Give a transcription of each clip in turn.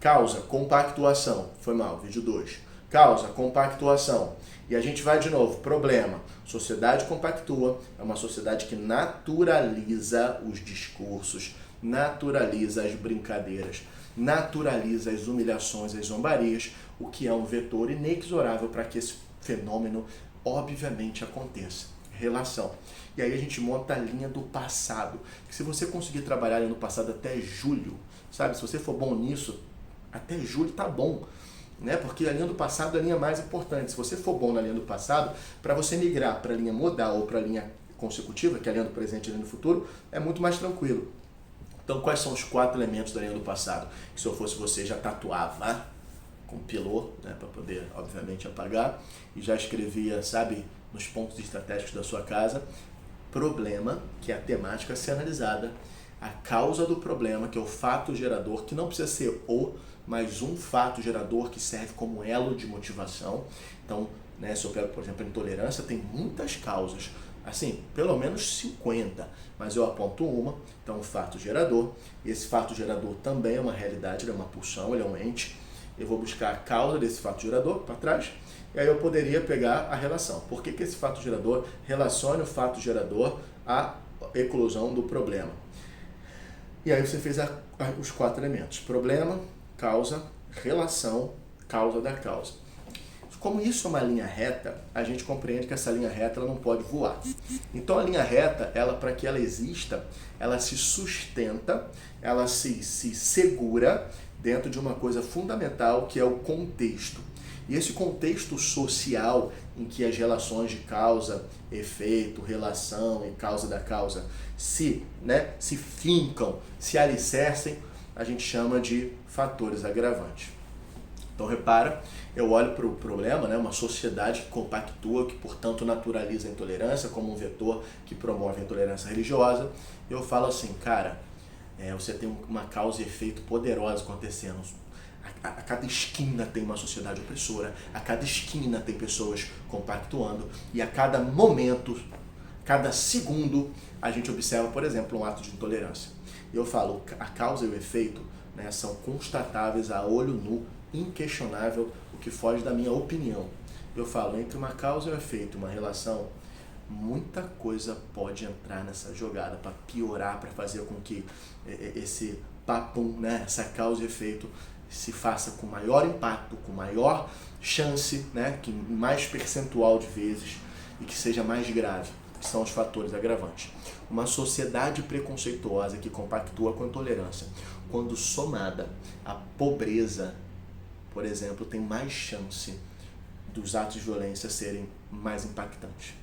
Causa, compactuação. Foi mal, vídeo 2. Causa, compactuação. E a gente vai de novo, problema. Sociedade compactua, é uma sociedade que naturaliza os discursos, naturaliza as brincadeiras, naturaliza as humilhações, as zombarias, o que é um vetor inexorável para que esse fenômeno obviamente aconteça. Relação. E aí a gente monta a linha do passado, que se você conseguir trabalhar a linha do passado até julho, sabe, se você for bom nisso, até julho tá bom, né? Porque a linha do passado é a linha mais importante. Se você for bom na linha do passado, para você migrar para a linha modal ou para a linha consecutiva, que é a linha do presente e a linha do futuro, é muito mais tranquilo. Então, quais são os 4 elementos da linha do passado? Que se eu fosse você, já tatuava com pilô, né, para poder, obviamente, apagar, e já escrevia, sabe, nos pontos estratégicos da sua casa, problema, que é a temática a ser analisada, a causa do problema, que é o fato gerador, que não precisa ser mas um fato gerador que serve como elo de motivação. Então, né, se eu pego, por exemplo, a intolerância, tem muitas causas, assim, pelo menos 50, mas eu aponto uma, então um fato gerador. Esse fato gerador também é uma realidade, ele é uma pulsão, ele é um ente. Eu vou buscar a causa desse fato gerador para trás, e aí eu poderia pegar a relação. Por que esse fato gerador relaciona o fato gerador à eclosão do problema? E aí você fez os 4 elementos: problema, causa, relação, causa da causa. Como isso é uma linha reta, a gente compreende que essa linha reta ela não pode voar. Então a linha reta, ela, para que ela exista, ela se sustenta, ela se segura dentro de uma coisa fundamental, que é o contexto. E esse contexto social em que as relações de causa, efeito, relação e causa da causa se fincam, se alicercem, a gente chama de fatores agravantes. Então repara, eu olho para o problema, né, uma sociedade que compactua, que portanto naturaliza a intolerância como um vetor que promove a intolerância religiosa, e eu falo assim, cara, você tem uma causa e efeito poderosa acontecendo. A cada esquina tem uma sociedade opressora, a cada esquina tem pessoas compactuando, e a cada momento, cada segundo, a gente observa, por exemplo, um ato de intolerância. Eu falo, a causa e o efeito, né, são constatáveis a olho nu, inquestionável, o que foge da minha opinião. Eu falo, entre uma causa e um efeito, uma relação, muita coisa pode entrar nessa jogada para piorar, para fazer com que esse papum, né, essa causa e efeito se faça com maior impacto, com maior chance, né, que mais percentual de vezes, e que seja mais grave, que são os fatores agravantes. Uma sociedade preconceituosa que compactua com a intolerância, quando somada à pobreza, por exemplo, tem mais chance dos atos de violência serem mais impactantes.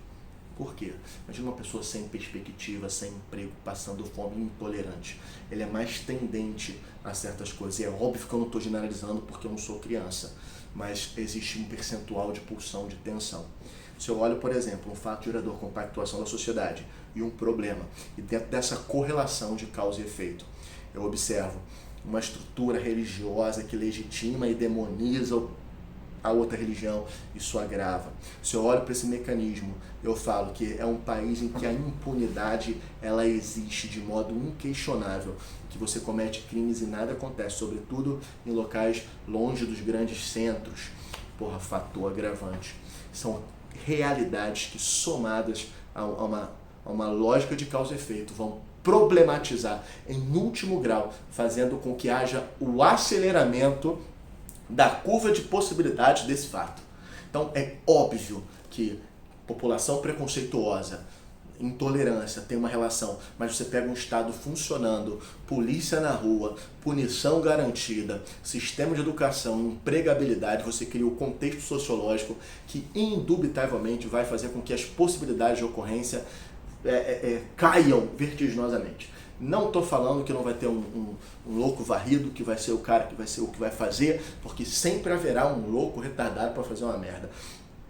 Por quê? Imagina uma pessoa sem perspectiva, sem emprego, passando fome, intolerante. Ele é mais tendente a certas coisas. E é óbvio que eu não estou generalizando porque eu não sou criança, mas existe um percentual de pulsão, de tensão. Se eu olho, por exemplo, um fato gerador, compactuação da sociedade e um problema, e dentro dessa correlação de causa e efeito, eu observo uma estrutura religiosa que legitima e demoniza a outra religião, isso agrava. Se eu olho para esse mecanismo, eu falo que é um país em que a impunidade ela existe de modo inquestionável, que você comete crimes e nada acontece, sobretudo em locais longe dos grandes centros. Porra, fator agravante. São realidades que, somadas a uma lógica de causa e efeito, vão problematizar em último grau, fazendo com que haja o aceleramento da curva de possibilidades desse fato. Então é óbvio que população preconceituosa, intolerância tem uma relação, mas você pega um Estado funcionando, polícia na rua, punição garantida, sistema de educação, empregabilidade, você cria o contexto sociológico que indubitavelmente vai fazer com que as possibilidades de ocorrência caiam vertiginosamente. Não estou falando que não vai ter um louco varrido, que vai ser o cara que vai ser o que vai fazer, porque sempre haverá um louco retardado para fazer uma merda.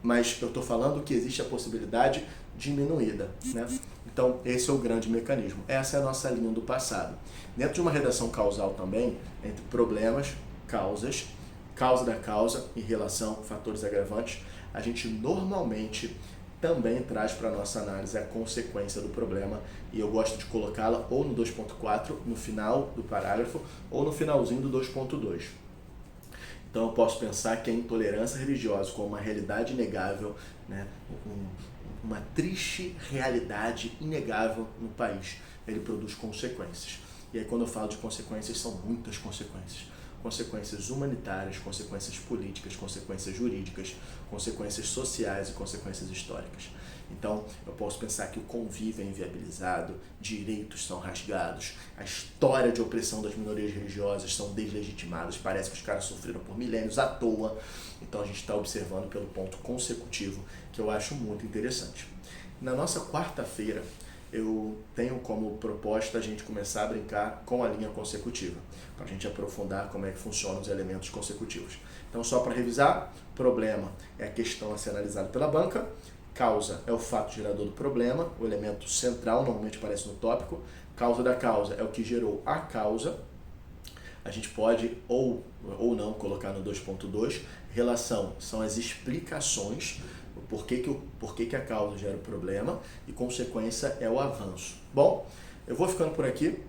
Mas eu estou falando que existe a possibilidade diminuída, né? Então, esse é o grande mecanismo. Essa é a nossa linha do passado. Dentro de uma redação causal também, entre problemas, causas, causa da causa e relação, fatores agravantes, a gente normalmente também traz para a nossa análise a consequência do problema, e eu gosto de colocá-la ou no 2.4, no final do parágrafo, ou no finalzinho do 2.2. Então eu posso pensar que a intolerância religiosa como uma realidade inegável, né, uma triste realidade inegável no país, ele produz consequências. E aí quando eu falo de consequências, são muitas consequências. Consequências humanitárias, consequências políticas, consequências jurídicas, consequências sociais e consequências históricas. Então, eu posso pensar que o convívio é inviabilizado, direitos são rasgados, a história de opressão das minorias religiosas são deslegitimadas, parece que os caras sofreram por milênios à toa. Então, a gente está observando pelo ponto consecutivo, que eu acho muito interessante. Na nossa quarta-feira, eu tenho como proposta a gente começar a brincar com a linha consecutiva, para a gente aprofundar como é que funcionam os elementos consecutivos. Então, só para revisar, problema é a questão a ser analisada pela banca, causa é o fato gerador do problema, o elemento central, normalmente aparece no tópico, causa da causa é o que gerou a causa, a gente pode ou não colocar no 2.2, relação são as explicações, por que a causa gera o problema, e consequência é o avanço. Bom, eu vou ficando por aqui.